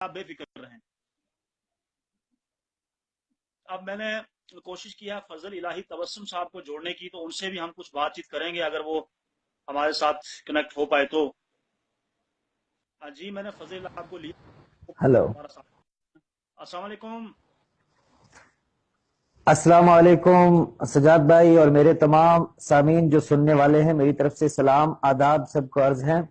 आप बेफिक्र रहें। अब मैंने कोशिश किया फजल इलाही तबस्सुम साहब को जोड़ने की, तो उनसे भी हम कुछ बातचीत करेंगे अगर वो हमारे साथ कनेक्ट हो पाए तो। जी मैंने फजल साहब को लिया हेलो, हमारा साथ। अस्सलाम वालेकुम। अस्सलाम वालेकुम सजाद भाई और मेरे तमाम सामीन जो सुनने वाले हैं, मेरी तरफ से सलाम आदाब सबको अर्ज हैं।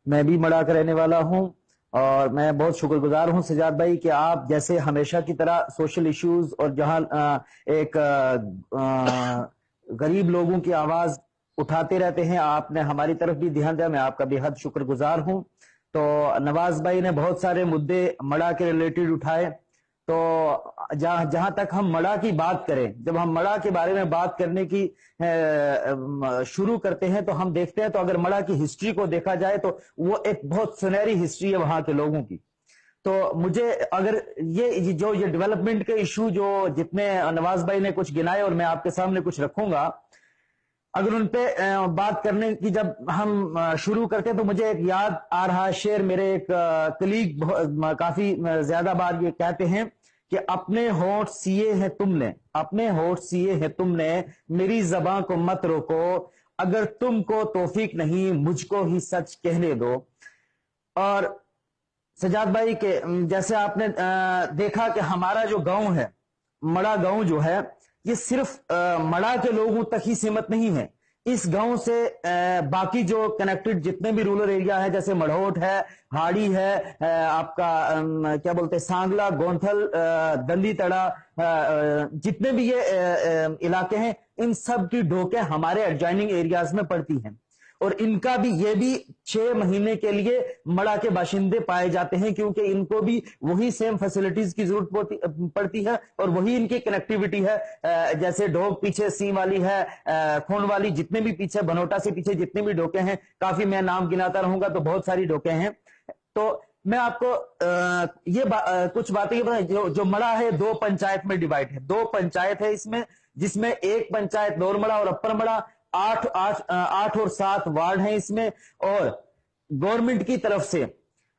मैं भी मड़ा का रहने वाला हूं और मैं बहुत शुक्रगुजार हूं सजाद भाई कि आप जैसे हमेशा की तरह सोशल इश्यूज और जहां एक गरीब लोगों की आवाज उठाते रहते हैं, आपने हमारी तरफ भी ध्यान दिया। मैं आपका बेहद शुक्रगुजार हूं। तो नवाज भाई ने बहुत सारे मुद्दे मड़ा के रिलेटेड उठाए। तो जहां तक हम मड़ा की बात करें, जब हम मड़ा के बारे में बात करने की शुरू करते हैं तो हम देखते हैं, तो अगर मड़ा की हिस्ट्री को देखा जाए तो वो एक बहुत सुनहरी हिस्ट्री है वहां के लोगों की। तो मुझे अगर ये डेवलपमेंट के इशू जो जितने नवाज भाई ने कुछ गिनाए और मैं आपके सामने कुछ रखूंगा, अगर उन पे बात करने की जब हम शुरू करते हैं तो मुझे एक याद आ रहा है शेर। मेरे एक कलीग काफी ज्यादा बार ये कहते हैं कि अपने होठ सिए हैं तुमने, अपने होठ सिए हैं तुमने, मेरी जबां को मत रोको, अगर तुमको तौफीक नहीं मुझको ही सच कहने दो। और सजाद भाई के जैसे आपने देखा कि हमारा जो गांव है, मड़ा गांव जो है, ये सिर्फ मड़ा के लोगों तक ही सीमित नहीं है। इस गांव से बाकी जो कनेक्टेड जितने भी रूरल एरिया है, जैसे मढ़ोट है, हाड़ी है, आपका क्या बोलते हैं, सांगला, गोंथल, दंदी तड़ा, जितने भी ये इलाके हैं, इन सब की ढोके हमारे एडजॉइनिंग एरियाज में पड़ती हैं। और इनका भी ये भी 6 महीने के लिए मड़ा के बाशिंदे पाए जाते हैं, क्योंकि इनको भी वही सेम फैसिलिटीज की जरूरत पड़ती है और वही इनकी कनेक्टिविटी है। जैसे ढोक पीछे सी वाली है, खून वाली, जितने भी पीछे बनोटा से पीछे जितने भी ढोके हैं, काफी मैं नाम गिनाता रहूंगा तो बहुत सारी ढोके हैं। तो मैं आपको कुछ बातें बताएं। जो मड़ा है 2 पंचायत में डिवाइड है, 2 पंचायत है इसमें, जिसमें एक पंचायत लोअर मड़ा और अपर मड़ा, 8 और 7 वार्ड हैं इसमें। और गवर्नमेंट की तरफ से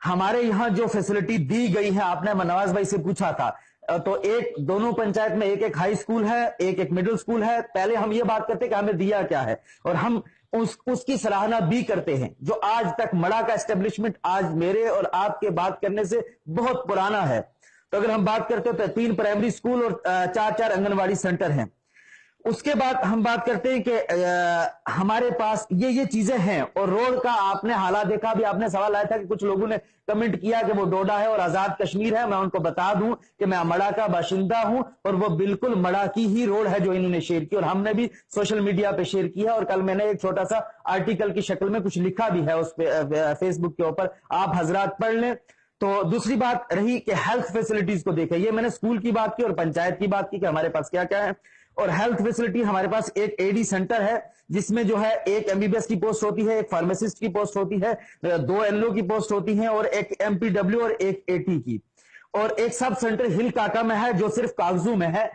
हमारे यहां जो फैसिलिटी दी गई है, आपने नवाज भाई से पूछा था, तो एक दोनों पंचायत में एक हाई स्कूल है, एक मिडिल स्कूल है। पहले हम ये बात करते हैं कि हमें दिया क्या है, और हम उसकी सराहना भी करते हैं। जो आज तक मड़ा का एस्टेब्लिशमेंट आज मेरे और आपके बात करने से बहुत पुराना है। तो अगर हम बात करते हैं तो 3 प्राइमरी स्कूल और 4 आंगनवाड़ी सेंटर हैं। उसके बाद हम बात करते हैं कि हमारे पास ये चीजें हैं। और रोड का आपने हालात देखा, भी आपने सवाल आया था कि कुछ लोगों ने कमेंट किया कि वो डोडा है और आजाद कश्मीर है। मैं उनको बता दूं कि मैं मड़ा का बाशिंदा हूं और वो बिल्कुल मड़ा की ही रोड है जो इन्होंने शेयर की, और हमने भी सोशल मीडिया पे शेयर किया। और कल मैंने एक छोटा सा आर्टिकल की शक्ल में कुछ लिखा भी है उस पे फेसबुक के ऊपर, आप हजरात पढ़ लें। तो दूसरी बात रही कि हेल्थ फैसिलिटीज को देखें। ये मैंने स्कूल की बात की और पंचायत की बात की कि हमारे पास क्या क्या है। और हेल्थ फैसिलिटी हमारे पास एक एडी सेंटर है, जिसमें जो है एक एमबीबीएस की पोस्ट होती है, एक फार्मासिस्ट की पोस्ट होती है, 2 एनओ की पोस्ट होती है, और एक एमपीडब्ल्यू और एक एटी की। और एक सब सेंटर हिल काका में है जो सिर्फ कागजों में है,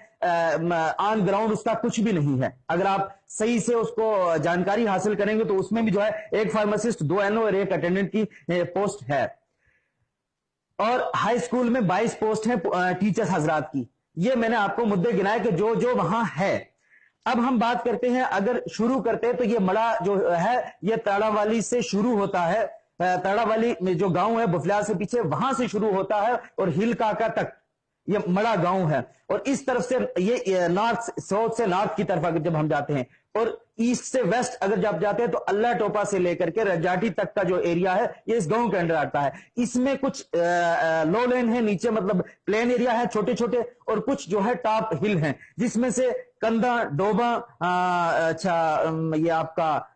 ऑन ग्राउंड उसका कुछ भी नहीं है। अगर आप सही से उसको जानकारी हासिल करेंगे तो उसमें भी जो है एक फार्मासिस्ट, 2 एनओ और एक अटेंडेंट की पोस्ट है। और हाई स्कूल में 22 पोस्ट हैं टीचर्स हजरात की। ये मैंने आपको मुद्दे गिनाए कि जो जो वहां है। अब हम बात करते हैं, अगर शुरू करते हैं तो ये मड़ा जो है ये ताड़ावाली से शुरू होता है। ताड़ावाली में जो गांव है बुफलियाल से पीछे, वहां से शुरू होता है और हिल काका तक ये मड़ा गांव है। और इस तरफ से ये नॉर्थ, साउथ से नॉर्थ की तरफ अगर जब हम जाते हैं, और ईस्ट से वेस्ट अगर जब जाते हैं तो अल्लाह टोपा से लेकर के रजाटी तक का जो एरिया है ये इस गांव के अंडर आता है। इसमें कुछ लो लैंड है, नीचे मतलब प्लेन एरिया है छोटे छोटे, और कुछ जो है टॉप हिल हैं, जिसमें से कंधा, डोबा, ये आपका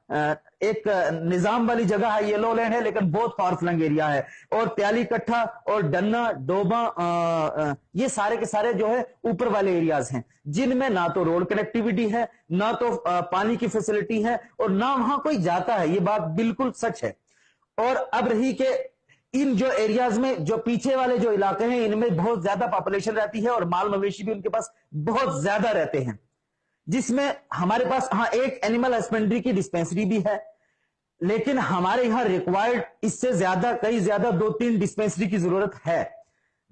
एक निजाम वाली जगह है, ये लो लैंड है लेकिन बहुत फार फ्लंग एरिया है। और प्याली कट्ठा और डन्ना, डोबा, ये सारे के सारे जो है ऊपर वाले एरियाज हैं, जिनमें ना तो रोड कनेक्टिविटी है, ना तो पानी की फैसिलिटी है, और ना वहां कोई जाता है। ये बात बिल्कुल सच है। और अब रही कि इन जो एरियाज में जो पीछे वाले जो इलाके हैं, इनमें बहुत ज्यादा पॉपुलेशन रहती है और माल मवेशी भी उनके पास बहुत ज्यादा रहते हैं, जिसमें हमारे पास हाँ एक एनिमल हस्बेंड्री की डिस्पेंसरी भी है, लेकिन हमारे यहां रिक्वायर्ड इससे ज्यादा, कई ज्यादा 2-3 डिस्पेंसरी की जरूरत है।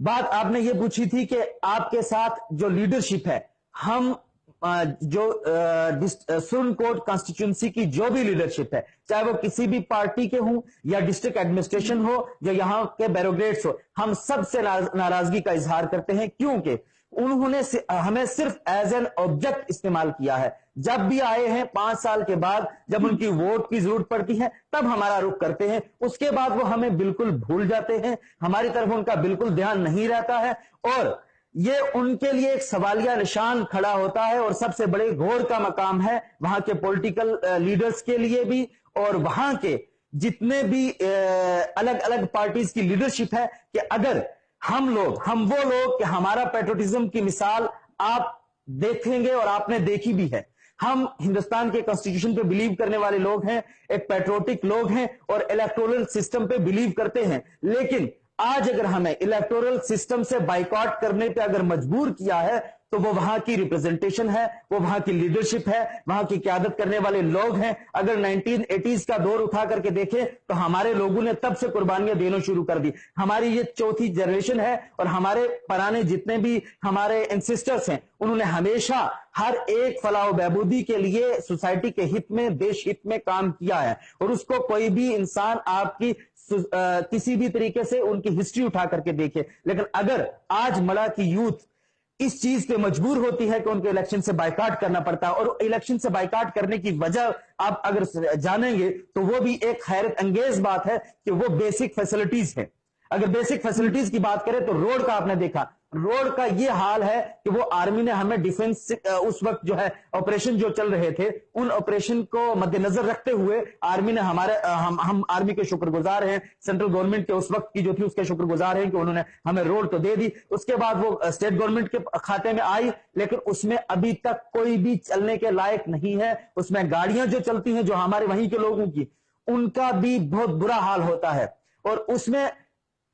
बात आपने ये पूछी थी कि आपके साथ जो लीडरशिप है, हम जो सुप्रीम कोर्ट कॉन्स्टिट्यूंसी की जो भी लीडरशिप है, चाहे वो किसी भी पार्टी के हों या डिस्ट्रिक्ट एडमिनिस्ट्रेशन हो या यहाँ के बैरोक्रेट्स हो, हम सबसे नाराजगी का इजहार करते हैं, क्योंकि उन्होंने हमें सिर्फ एज एन ऑब्जेक्ट इस्तेमाल किया है। जब भी आए हैं 5 साल के बाद, जब उनकी वोट की जरूरत पड़ती है, तब हमारा रुख करते हैं, उसके बाद वो हमें बिल्कुल भूल जाते हैं, हमारी तरफ उनका बिल्कुल ध्यान नहीं रहता है, और ये उनके लिए एक सवालिया निशान खड़ा होता है, और सबसे बड़े गौर का मकाम है वहां के पॉलिटिकल लीडर्स के लिए भी, और वहां के जितने भी अलग अलग पार्टीज की लीडरशिप है, कि अगर हम वो लोग कि हमारा पेट्रोटिज्म की मिसाल आप देखेंगे और आपने देखी भी है। हम हिंदुस्तान के कॉन्स्टिट्यूशन पे बिलीव करने वाले लोग हैं, एक पेट्रोटिक लोग हैं, और इलेक्टोरल सिस्टम पे बिलीव करते हैं, लेकिन आज अगर हमें इलेक्टोरल सिस्टम से बाइकआउट करने पे अगर मजबूर किया है, तो वो वहां की रिप्रेजेंटेशन है, वो वहां की लीडरशिप है, वहां की क्यादत करने वाले लोग हैं। अगर 1980s का दौर उठा करके देखें तो हमारे लोगों ने तब से कुर्बानियां देना शुरू कर दी। हमारी ये चौथी जनरेशन है, और हमारे पुराने जितने भी हमारे एंसेस्टर्स हैं, उन्होंने हमेशा हर एक फलाह बहबूदी के लिए सोसाइटी के हित में, देश हित में काम किया है, और उसको कोई भी इंसान आपकी किसी भी तरीके से उनकी हिस्ट्री उठा करके देखे। लेकिन अगर आज मड़ा की यूथ इस चीज पे मजबूर होती है कि उनको इलेक्शन से बाइकाट करना पड़ता है, और इलेक्शन से बाइकाट करने की वजह आप अगर जानेंगे तो वो भी एक हैरत अंगेज बात है कि वो बेसिक फैसिलिटीज है। अगर बेसिक फैसिलिटीज की बात करें तो रोड का आपने देखा, रोड का ये हाल है कि वो आर्मी ने हमें डिफेंस उस वक्त जो है ऑपरेशन जो चल रहे थे, उन ऑपरेशन को मद्देनजर रखते हुए आर्मी ने हम आर्मी के शुक्रगुजार हैं, सेंट्रल गवर्नमेंट के उस वक्त की जो थी उसके शुक्रगुजार हैं कि उन्होंने हमें रोड तो दे दी। उसके बाद वो स्टेट गवर्नमेंट के खाते में आई, लेकिन उसमें अभी तक कोई भी चलने के लायक नहीं है। उसमें गाड़ियां जो चलती हैं जो हमारे वहीं के लोगों की, उनका भी बहुत बुरा हाल होता है, और उसमें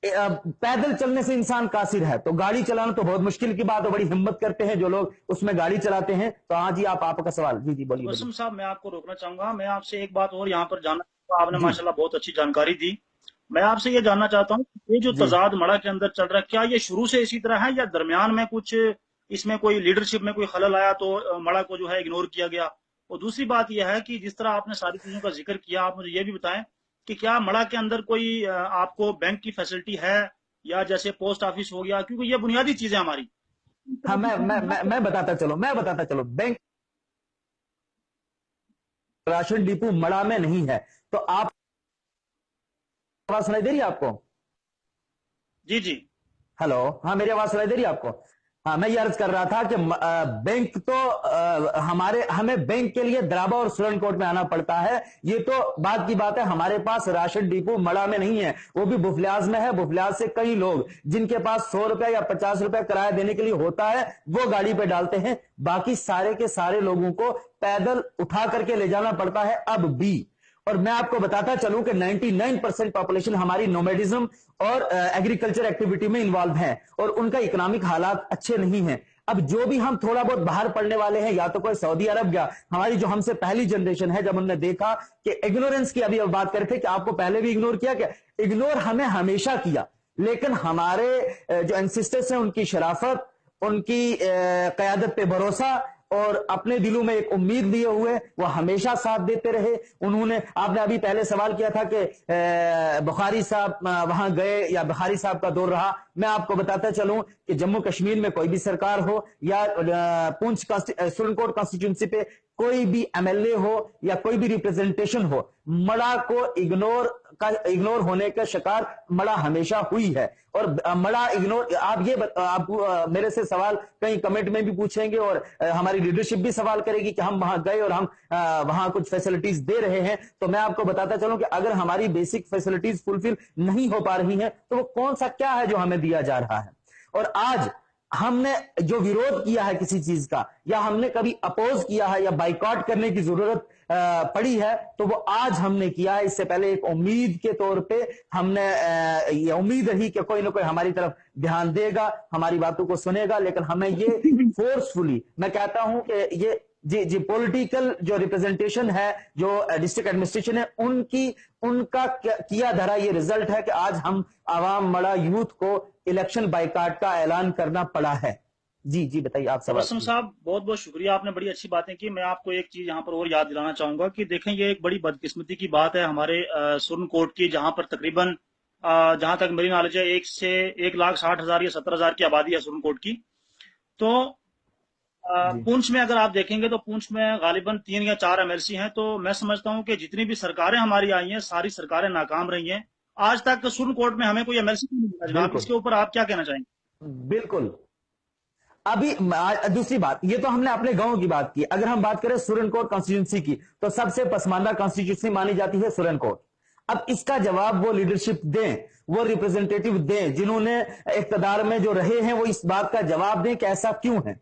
पैदल चलने से इंसान कासिर है, तो गाड़ी चलाना तो बहुत मुश्किल की बात है। बड़ी हिम्मत करते हैं जो लोग उसमें गाड़ी चलाते हैं। तो हाँ जी, आपका सवाल। जी जी बोलिए। वसीम साहब, मैं आपको रोकना चाहूंगा, मैं आपसे एक बात और यहाँ पर जानना चाहूंगा। आपने जी माशाल्लाह बहुत अच्छी जानकारी दी। मैं आपसे ये जानना चाहता हूँ, ये जो जी। तजाद मड़ा के अंदर चल रहा है, क्या ये शुरू से इसी तरह है या दरमियान में कुछ इसमें कोई लीडरशिप में कोई खलल आया तो मड़ा को जो है इग्नोर किया गया? और दूसरी बात यह है कि जिस तरह आपने सारी चीजों का जिक्र किया, आप मुझे ये भी बताएं कि क्या मड़ा के अंदर कोई आपको बैंक की फैसिलिटी है, या जैसे पोस्ट ऑफिस हो गया, क्योंकि ये बुनियादी चीजें हमारी इस हाँ, तरह की चीजें मैं बताता चलो, बैंक राशन डिपो मड़ा में नहीं है। तो आप आवाज सुनाई दे रही है आपको? जी जी। हेलो, हाँ मेरी आवाज सुनाई दे रही है आपको? हाँ, मैं ये अर्ज कर रहा था कि बैंक तो हमें बैंक के लिए दराबा और सुरन कोट में आना पड़ता है। ये तो बात की बात है, हमारे पास राशन डिपो मड़ा में नहीं है, वो भी बुफलियाज में है। बुफलियाज से कई लोग जिनके पास 100 रुपया या 50 रुपया किराया देने के लिए होता है, वो गाड़ी पे डालते हैं। बाकी सारे के सारे लोगों को पैदल उठा करके ले जाना पड़ता है अब भी। और मैं आपको बताता चलूं कि 99% पॉपुलेशन हमारी नोमैडिज्म और एग्रीकल्चर एक्टिविटी में इन्वॉल्व है, और उनका इकोनॉमिक हालात अच्छे नहीं हैं। अब जो भी हम थोड़ा बहुत बाहर पढ़ने वाले हैं, या तो कोई सऊदी अरब गया, हमारी जो हमसे पहली जनरेशन है, जब उन्होंने देखा कि इग्नोरेंस की, अभी अब बात करते कि आपको पहले भी इग्नोर किया, क्या इग्नोर हमें हमेशा किया, लेकिन हमारे जो एंसेस्टर्स हैं उनकी शराफत, उनकी कयादत पे भरोसा और अपने दिलों में एक उम्मीद लिए हुए वो हमेशा साथ देते रहे। उन्होंने, आपने अभी पहले सवाल किया था कि बुखारी साहब वहां गए या बुखारी साहब का दौर रहा। मैं आपको बताता चलूं कि जम्मू कश्मीर में कोई भी सरकार हो या पुंछ सुप्रीम कोर्ट कॉन्स्टिट्यूंसी पे कोई भी एमएलए हो या कोई भी रिप्रेजेंटेशन हो, मड़ा को इग्नोर होने का शिकार मड़ा हमेशा हुई है। और मड़ा इग्नोर, आप मेरे से सवाल कहीं कमेंट में भी पूछेंगे, और हमारी लीडरशिप भी सवाल करेगी कि हम वहां गए और हम वहां कुछ फैसिलिटीज दे रहे हैं। तो मैं आपको बताता चलूं कि अगर हमारी बेसिक फैसिलिटीज फुलफिल नहीं हो पा रही हैं, तो वो कौन सा क्या है जो हमें दिया जा रहा है। और आज हमने जो विरोध किया है किसी चीज का, या हमने कभी अपोज किया है या बाइकआउट करने की जरूरत पड़ी है, तो वो आज हमने किया है। इससे पहले एक उम्मीद के तौर पे हमने ये उम्मीद रही कि कोई ना कोई हमारी तरफ ध्यान देगा, हमारी बातों को सुनेगा, लेकिन हमें ये फोर्सफुली, मैं कहता हूं कि ये जी जी, पॉलिटिकल जो रिप्रेजेंटेशन है, जो डिस्ट्रिक्ट एडमिनिस्ट्रेशन है, उनका किया धरा ये रिजल्ट है कि आज हम आवाम मड़ा यूथ को इलेक्शन बाइकाट का ऐलान करना पड़ा है। जी जी, बताइए, आप सवाल तबस्सुम कीजिए। साहब, बहुत बहुत शुक्रिया, आपने बड़ी अच्छी बातें की। मैं आपको एक चीज यहाँ पर और याद दिलाना चाहूंगा कि देखें, ये एक बड़ी बदकिस्मती की बात है हमारे सुरन कोट की, जहां पर तकरीबन जहां तक मेरी नॉलेज है 1,60,000 या 70,000 की आबादी है सुरन कोट की। तो जी पुंछ में अगर आप देखेंगे तो पुंछ में गालिबन 3 या 4 एमएलसी हैं। तो मैं समझता हूं कि जितनी भी सरकारें हमारी आई हैं, सारी सरकारें नाकाम रही हैं। आज तक सुरन कोट में हमें कोई एमएलसी नहीं मिला जनाब। बिल्कुल इसके ऊपर आप क्या कहना चाहेंगे? बिल्कुल। अभी दूसरी बात, ये तो हमने अपने गांव की बात की। अगर हम बात करें सुरनकोट कॉन्स्टिट्यूंसी की, तो सबसे पसमानदा कॉन्स्टिट्यूंसी मानी जाती है सुरनकोट। अब इसका जवाब वो लीडरशिप दें, वो रिप्रेजेंटेटिव दें जिन्होंने इक्तदार में जो रहे हैं, वो इस बात का जवाब दें कि ऐसा क्यों है।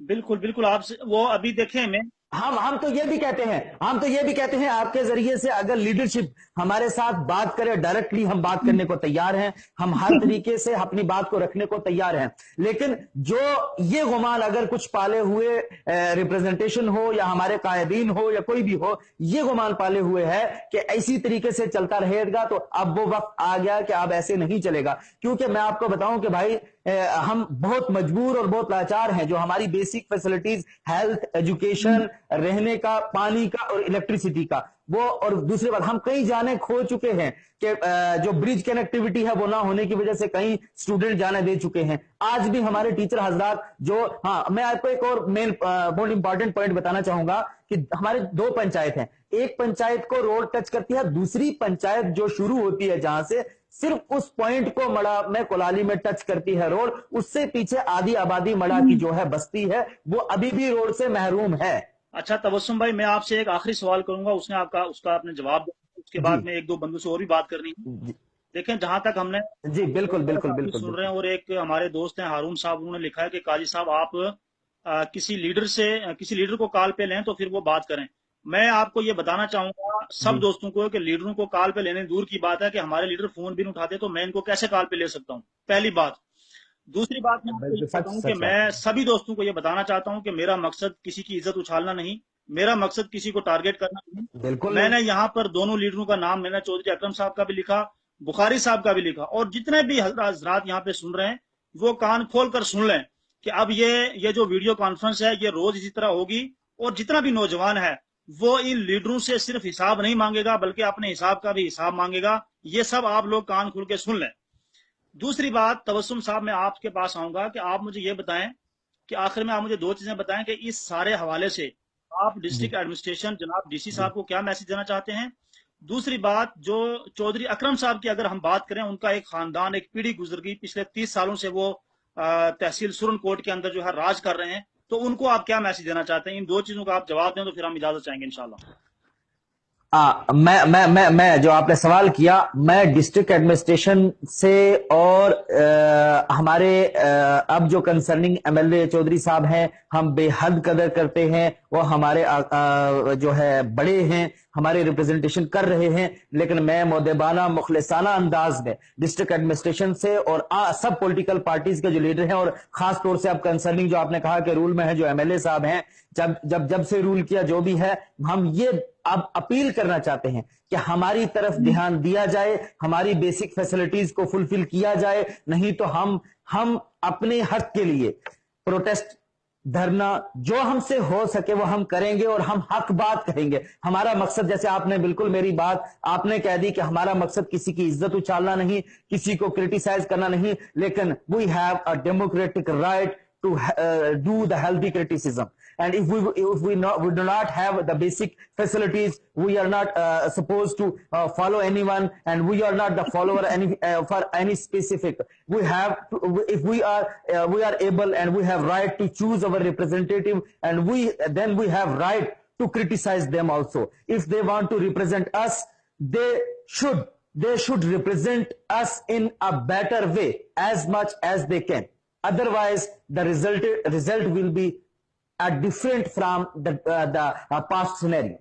बिल्कुल बिल्कुल, आपसे वो अभी देखें मैं। हम तो ये भी कहते हैं, हम तो ये भी कहते हैं, आपके जरिए से अगर लीडरशिप हमारे साथ बात करे, डायरेक्टली हम बात करने को तैयार हैं, हम हर तरीके से अपनी बात को रखने को तैयार हैं। लेकिन जो ये गुमान अगर कुछ पाले हुए रिप्रेजेंटेशन हो या हमारे कायदीन हो या कोई भी हो, ये गुमान पाले हुए है कि इसी तरीके से चलता रहेगा, तो अब वो वक्त आ गया कि अब ऐसे नहीं चलेगा। क्योंकि मैं आपको बताऊं कि भाई, हम बहुत मजबूर और बहुत लाचार हैं। जो हमारी बेसिक फैसिलिटीज, हेल्थ, एजुकेशन, रहने का, पानी का और इलेक्ट्रिसिटी का, वो, और दूसरी बात, हम कई जाने खो चुके हैं कि जो ब्रिज कनेक्टिविटी है वो ना होने की वजह से कई स्टूडेंट जाने दे चुके हैं। आज भी हमारे टीचर हजरात जो, हाँ, मैं आपको एक और मेन बहुत इंपॉर्टेंट पॉइंट बताना चाहूंगा कि हमारे 2 पंचायत हैं। एक पंचायत को रोड टच करती है, दूसरी पंचायत जो शुरू होती है जहां से, सिर्फ उस पॉइंट को मड़ा में, कोलाली में टच करती है रोड। उससे पीछे आधी आबादी मड़ा की जो है बस्ती है, वो अभी भी रोड से महरूम है। अच्छा तबस्सुम भाई, मैं आपसे एक आखिरी सवाल करूंगा, उसने आपका उसका आपने जवाब दिया, उसके जी बाद में एक दो बंदों से और भी बात करनी है। जी देखें, जहां तक हमने जी, बिल्कुल एक बिल्कुल काफी बिल्कुल सुन रहे बिल्कुल। हैं, और एक हमारे दोस्त हैं हारून साहब, उन्होंने लिखा है कि काजी साहब आप किसी लीडर को कॉल पे लें तो फिर वो बात करें। मैं आपको ये बताना चाहूंगा सब जी दोस्तों को कि लीडरों को कॉल पे लेने दूर की बात है कि हमारे लीडर फोन भी नहीं उठाते, तो मैं इनको कैसे कॉल पे ले सकता हूँ? पहली बात। दूसरी बात, मैं आपको ये बिल्कुल, सच बताऊं कि सच बात मैं है। सभी दोस्तों को ये बताना चाहता हूं कि मेरा मकसद किसी की इज्जत उछालना नहीं, मेरा मकसद किसी को टारगेट करना नहीं। बिल्कुल नहीं। मैंने यहाँ पर दोनों लीडरों का नाम, मैंने चौधरी अकरम साहब का भी लिखा, बुखारी साहब का भी लिखा, और जितने भी हजरात यहाँ पे सुन रहे हैं वो कान खोल कर सुन लें कि अब ये जो वीडियो कॉन्फ्रेंस है ये रोज इसी तरह होगी। और जितना भी नौजवान है वो इन लीडरों से सिर्फ हिसाब नहीं मांगेगा, बल्कि अपने हिसाब का भी हिसाब मांगेगा। ये सब आप लोग कान खोल के सुन लें। दूसरी बात, तबस्सुम साहब, मैं आपके पास आऊंगा कि आप मुझे ये बताएं कि आखिर में आप मुझे 2 चीजें बताएं कि इस सारे हवाले से आप जी डिस्ट्रिक्ट एडमिनिस्ट्रेशन जनाब डीसी जी साहब को क्या मैसेज देना चाहते हैं? दूसरी बात, जो चौधरी अकरम साहब की अगर हम बात करें, उनका एक खानदान, एक पीढ़ी गुजर गई, पिछले 30 सालों से वो तहसील सुरन कोट के अंदर जो है राज कर रहे हैं, तो उनको आप क्या मैसेज देना चाहते हैं? इन 2 चीजों का आप जवाब दें तो फिर हम इजाजत चाहेंगे इंशाल्लाह। मैं जो आपने सवाल किया, मैं डिस्ट्रिक्ट एडमिनिस्ट्रेशन से और हमारे अब जो कंसर्निंग एमएलए चौधरी साहब हैं, हम बेहद कदर करते हैं। वो हमारे जो है बड़े हैं, हमारे रिप्रेजेंटेशन कर रहे हैं। लेकिन मैं मोदेबाना, मुखलिसाना अंदाज में डिस्ट्रिक्ट एडमिनिस्ट्रेशन से और सब पॉलिटिकल पार्टीज के जो लीडर हैं, और खास तौर से अब कंसर्निंग जो आपने कहा कि रूल में है, जो एमएलए साहब हैं, जब जब जब से रूल किया जो भी है, हम ये अब अपील करना चाहते हैं कि हमारी तरफ ध्यान दिया जाए, हमारी बेसिक फैसिलिटीज को फुलफिल किया जाए। नहीं तो हम अपने हक के लिए प्रोटेस्ट, धरना, जो हमसे हो सके वो हम करेंगे, और हम हक बात कहेंगे। हमारा मकसद, जैसे आपने बिल्कुल मेरी बात आपने कह दी कि हमारा मकसद किसी की इज्जत उछालना नहीं, किसी को क्रिटिसाइज करना नहीं, लेकिन we have a democratic right to do the healthy criticism. And if we do not have the basic facilities, we are not supposed to follow anyone, and we are not the follower for any specific. We have to, if we are able and we have right to choose our representative, and then we have right to criticize them also. If they want to represent us, they should represent us in a better way as much as they can. Otherwise, the result will be different from the past scenario.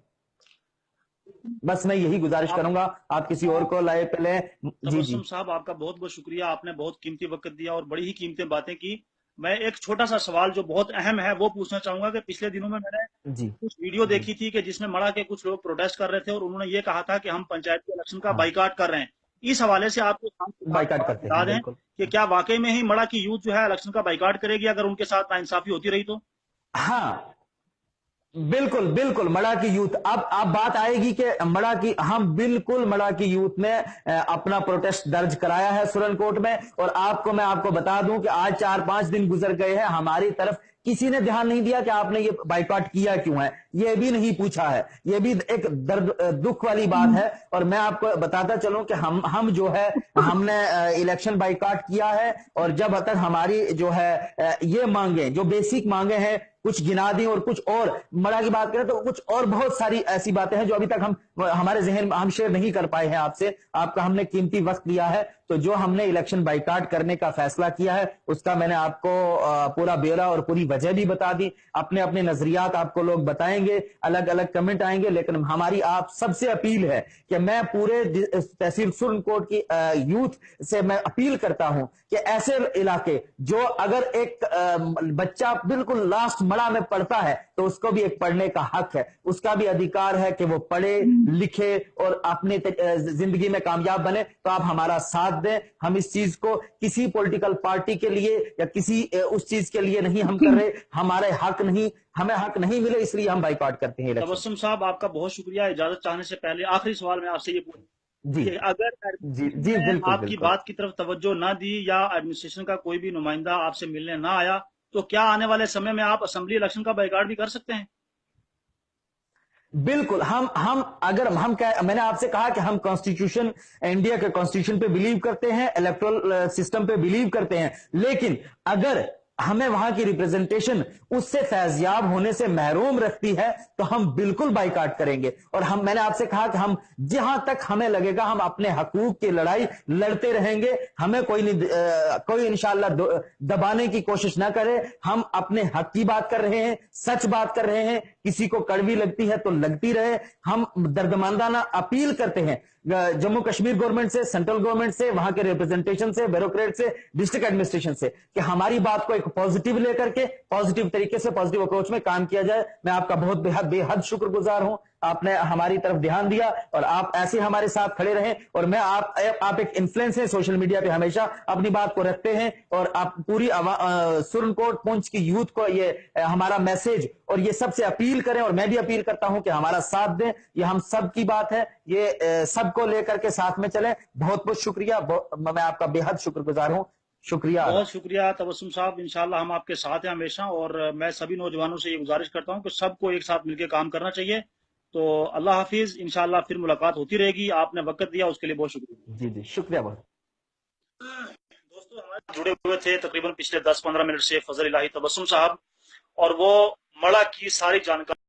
बस मैं यही गुजारिश आप करूंगा, आप किसी और को लाए पे लें। जी जी तबस्सुम साहब, आपका बहुत बहुत शुक्रिया, आपने बहुत कीमती वक्त दिया और बड़ी ही कीमती बातें की। मैं एक छोटा सा सवाल जो बहुत अहम है वो पूछना चाहूंगा कि पिछले दिनों में मैंने जी कुछ वीडियो जी देखी थी कि जिसमें मड़ा के कुछ लोग प्रोटेस्ट कर रहे थे और उन्होंने ये कहा था कि हम पंचायती इलेक्शन का हाँ, बाइकाट कर रहे हैं। इस हवाले से आपको शाम के साथ बाइकाट बात करते बता हैं दें बिल्कुल। कि क्या वाकई में ही मड़ा की यूथ जो है इलेक्शन का बाइकाट करेगी अगर उनके साथ नाइंसाफी होती रही तो? हाँ, बिल्कुल बिल्कुल मड़ा की यूथ, अब बात आएगी कि मड़ा की, हम बिल्कुल मड़ा की यूथ ने अपना प्रोटेस्ट दर्ज कराया है सुरन कोर्ट में। और मैं आपको बता दूं कि आज 4-5 दिन गुजर गए हैं, हमारी तरफ किसी ने ध्यान नहीं दिया कि आपने ये बाइकआउट किया क्यों है, ये भी नहीं पूछा है। ये भी एक दर्द दुख वाली बात है। और मैं आपको बताता चलूं कि हम जो है, हमने इलेक्शन बाइकआउट किया है। और जब तक हमारी जो है ये मांगे, जो बेसिक मांगे हैं, कुछ गिना दी, और कुछ और मड़ा की बात करें तो कुछ और बहुत सारी ऐसी बातें हैं जो अभी तक हमारे जहन हम शेयर नहीं कर पाए हैं आपसे। आपका हमने कीमती वक्त लिया है। तो जो हमने इलेक्शन बाइकाट करने का फैसला किया है उसका मैंने आपको पूरा ब्यौरा और पूरी वजह भी बता दी। अपने अपने नजरियात आपको लोग बताएंगे, अलग अलग कमेंट आएंगे, लेकिन हमारी आप सबसे अपील है कि मैं पूरे तहसील सुरन कोट की यूथ से मैं अपील करता हूं कि ऐसे इलाके जो अगर एक बच्चा बिल्कुल लास्ट मड़ा में पढ़ता है तो उसको भी एक पढ़ने का हक है, उसका भी अधिकार है कि वो पढ़े लिखे और अपने जिंदगी में कामयाब बने। तो आप हमारा साथ दें। हम इस चीज को किसी पॉलिटिकल पार्टी के लिए या किसी उस चीज के लिए नहीं हम कर रहे। हमें हक नहीं मिले इसलिए हम बाइकआउट करते हैं इलेक्शन। तबस्सुम साहब, आपका बहुत शुक्रिया। इजाजत चाहने से पहले आखिरी सवाल मैं आपसे ये पूछूं जी कि अगर जी एडमिनिस्ट्रेशन जी, ने बिल्कुल आपकी बिल्कुल। बात की तरफ तवज्जो ना दी या एडमिनिस्ट्रेशन का कोई भी नुमाइंदा आपसे मिलने ना आया तो क्या आने वाले समय में आप असेंबली इलेक्शन का बाइकाट भी कर सकते हैं? बिल्कुल, हम अगर हम क्या, मैंने आपसे कहा कि हम कॉन्स्टिट्यूशन, इंडिया के कॉन्स्टिट्यूशन पे बिलीव करते हैं, इलेक्टोरल सिस्टम पे बिलीव करते हैं। लेकिन अगर हमें वहां की रिप्रेजेंटेशन उससे फैजियाब होने से महरूम रखती है तो हम बिल्कुल बाइकाट करेंगे। और मैंने आपसे कहा कि हम जहां तक हमें लगेगा हम अपने हकूक की लड़ाई लड़ते रहेंगे। हमें कोई इंशाअल्लाह दबाने की कोशिश ना करे। हम अपने हक की बात कर रहे हैं, सच बात कर रहे हैं। किसी को कड़वी लगती है तो लगती रहे। हम दर्दमंदाना अपील करते हैं जम्मू कश्मीर गवर्नमेंट से, सेंट्रल गवर्नमेंट से, वहां के रिप्रेजेंटेशन से, ब्यूरोक्रेट से, डिस्ट्रिक्ट एडमिनिस्ट्रेशन से, कि हमारी बात को एक पॉजिटिव लेकर के, पॉजिटिव तरीके से, पॉजिटिव अप्रोच में काम किया जाए। मैं आपका बहुत बेहद शुक्रगुजार हूं। आपने हमारी तरफ ध्यान दिया और आप ऐसे हमारे साथ खड़े रहें। और मैं आप एक इन्फ्लुएंस हैं सोशल मीडिया पे, हमेशा अपनी बात को रखते हैं। और आप पूरी सुरन कोट पुंछ की यूथ को ये हमारा मैसेज और ये सबसे अपील करें। और मैं भी अपील करता हूं कि हमारा साथ दें। ये हम सब की बात है, ये सबको लेकर के साथ में चलें। बहुत बहुत शुक्रिया। मैं आपका बेहद शुक्रगुजार हूं। शुक्रिया अदा। बहुत शुक्रिया तबस्सुम साहब। इंशाल्लाह हम आपके साथ हैं हमेशा। और मैं सभी नौजवानों से ये गुजारिश करता हूं कि सबको एक साथ मिलकर काम करना चाहिए। तो अल्लाह हाफिज, इंशाल्लाह फिर मुलाकात होती रहेगी। आपने वक्त दिया उसके लिए बहुत शुक्रिया। जी जी, शुक्रिया बहुत। दोस्तों, हमारे साथ जुड़े हुए थे तकरीबन पिछले 10-15 मिनट से फजल इलाही तबस्सुम साहब, और वो मड़ा की सारी जानकारी